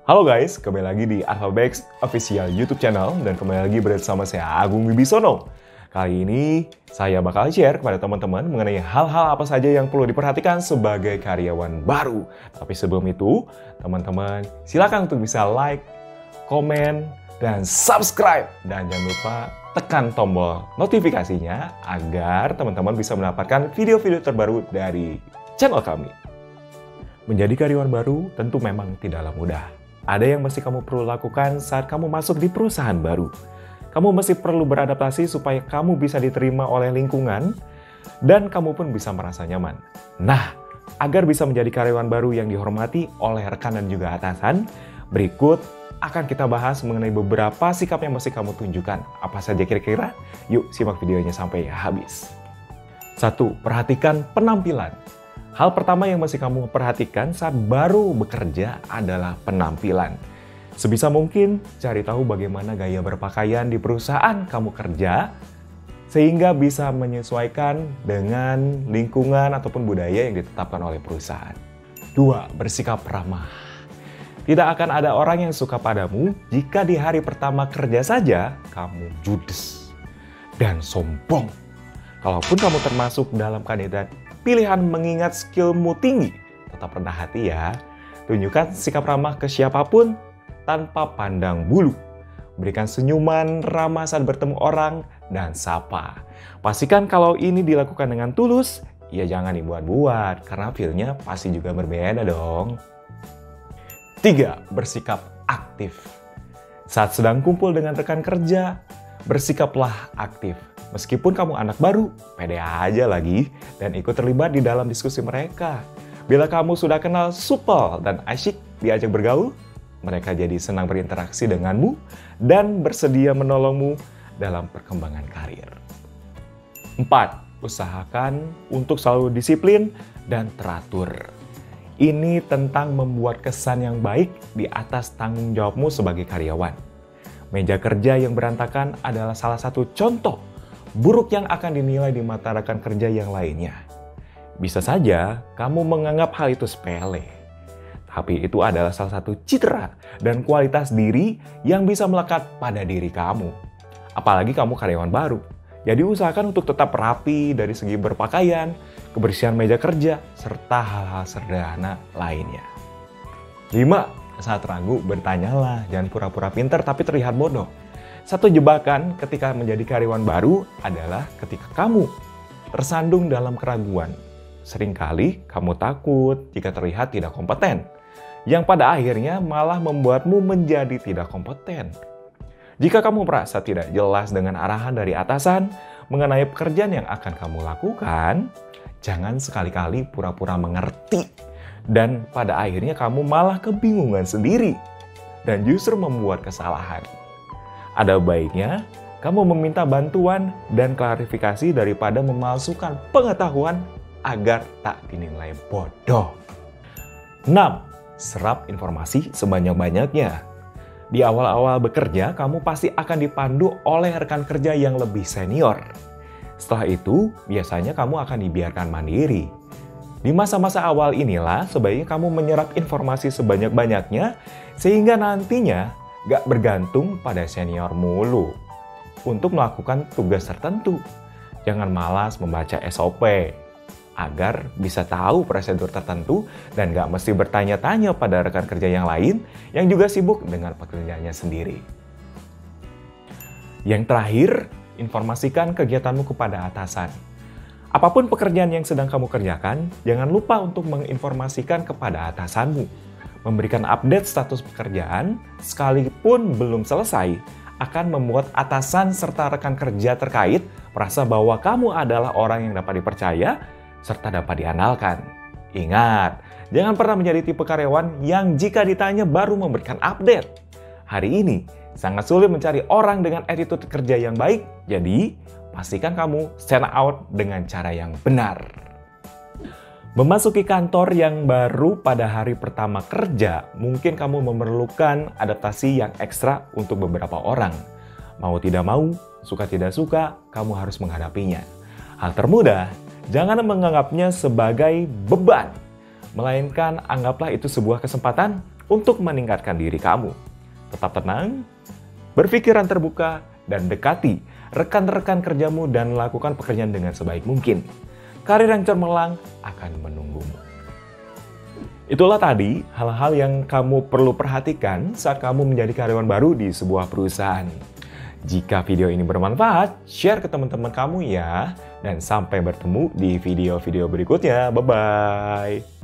Halo guys, kembali lagi di Alphabex Official YouTube channel dan kembali lagi bersama saya Agung Wibisono. Kali ini saya bakal share kepada teman-teman mengenai hal-hal apa saja yang perlu diperhatikan sebagai karyawan baru. Tapi sebelum itu, teman-teman silakan untuk bisa like, komen, dan subscribe. Dan jangan lupa tekan tombol notifikasinya agar teman-teman bisa mendapatkan video-video terbaru dari channel kami. Menjadi karyawan baru tentu memang tidaklah mudah. Ada yang mesti kamu perlu lakukan saat kamu masuk di perusahaan baru. Kamu mesti perlu beradaptasi supaya kamu bisa diterima oleh lingkungan dan kamu pun bisa merasa nyaman. Nah, agar bisa menjadi karyawan baru yang dihormati oleh rekan dan juga atasan, berikut akan kita bahas mengenai beberapa sikap yang mesti kamu tunjukkan. Apa saja kira-kira? Yuk simak videonya sampai habis. 1. Perhatikan penampilan. Hal pertama yang mesti kamu perhatikan saat baru bekerja adalah penampilan. Sebisa mungkin cari tahu bagaimana gaya berpakaian di perusahaan kamu kerja sehingga bisa menyesuaikan dengan lingkungan ataupun budaya yang ditetapkan oleh perusahaan. 2. Bersikap ramah. Tidak akan ada orang yang suka padamu jika di hari pertama kerja saja kamu judes dan sombong. Kalaupun kamu termasuk dalam kandidat pilihan mengingat skillmu tinggi, tetap rendah hati ya. Tunjukkan sikap ramah ke siapapun tanpa pandang bulu. Berikan senyuman ramah saat bertemu orang dan sapa. Pastikan kalau ini dilakukan dengan tulus, ya jangan dibuat-buat karena feel-nya pasti juga berbeda dong. 3. Bersikap aktif. Saat sedang kumpul dengan rekan kerja, bersikaplah aktif. Meskipun kamu anak baru, pede aja lagi dan ikut terlibat di dalam diskusi mereka. Bila kamu sudah kenal supel dan asyik diajak bergaul, mereka jadi senang berinteraksi denganmu dan bersedia menolongmu dalam perkembangan karir. 4. Usahakan untuk selalu disiplin dan teratur. Ini tentang membuat kesan yang baik di atas tanggung jawabmu sebagai karyawan. Meja kerja yang berantakan adalah salah satu contoh buruk yang akan dinilai di mata rekan kerja yang lainnya. Bisa saja kamu menganggap hal itu sepele. Tapi itu adalah salah satu citra dan kualitas diri yang bisa melekat pada diri kamu. Apalagi kamu karyawan baru. Jadi usahakan untuk tetap rapi dari segi berpakaian, kebersihan meja kerja, serta hal-hal sederhana lainnya. 5. Saat ragu, bertanyalah. Jangan pura-pura pintar tapi terlihat bodoh. Satu jebakan ketika menjadi karyawan baru adalah ketika kamu tersandung dalam keraguan. Seringkali kamu takut jika terlihat tidak kompeten, yang pada akhirnya malah membuatmu menjadi tidak kompeten. Jika kamu merasa tidak jelas dengan arahan dari atasan mengenai pekerjaan yang akan kamu lakukan, jangan sekali-kali pura-pura mengerti. Dan pada akhirnya kamu malah kebingungan sendiri dan justru membuat kesalahan. Ada baiknya kamu meminta bantuan dan klarifikasi daripada memalsukan pengetahuan agar tak dinilai bodoh. 6. Serap informasi sebanyak-banyaknya. Di awal-awal bekerja, kamu pasti akan dipandu oleh rekan kerja yang lebih senior. Setelah itu, biasanya kamu akan dibiarkan mandiri. Di masa-masa awal inilah sebaiknya kamu menyerap informasi sebanyak-banyaknya sehingga nantinya gak bergantung pada senior mulu untuk melakukan tugas tertentu. Jangan malas membaca SOP agar bisa tahu prosedur tertentu dan gak mesti bertanya-tanya pada rekan kerja yang lain yang juga sibuk dengan pekerjaannya sendiri. Yang terakhir, informasikan kegiatanmu kepada atasan. Apapun pekerjaan yang sedang kamu kerjakan, jangan lupa untuk menginformasikan kepada atasanmu. Memberikan update status pekerjaan sekalipun belum selesai akan membuat atasan serta rekan kerja terkait merasa bahwa kamu adalah orang yang dapat dipercaya serta dapat diandalkan. Ingat, jangan pernah menjadi tipe karyawan yang jika ditanya baru memberikan update. Hari ini sangat sulit mencari orang dengan attitude kerja yang baik, jadi pastikan kamu stand out dengan cara yang benar. Memasuki kantor yang baru pada hari pertama kerja, mungkin kamu memerlukan adaptasi yang ekstra untuk beberapa orang. Mau tidak mau, suka tidak suka, kamu harus menghadapinya. Hal termudah, jangan menganggapnya sebagai beban, melainkan anggaplah itu sebuah kesempatan untuk meningkatkan diri kamu. Tetap tenang, berpikiran terbuka, dan dekati rekan-rekan kerjamu dan lakukan pekerjaan dengan sebaik mungkin. Karir yang cemerlang akan menunggumu. Itulah tadi hal-hal yang kamu perlu perhatikan saat kamu menjadi karyawan baru di sebuah perusahaan. Jika video ini bermanfaat, share ke teman-teman kamu ya. Dan sampai bertemu di video-video berikutnya. Bye-bye.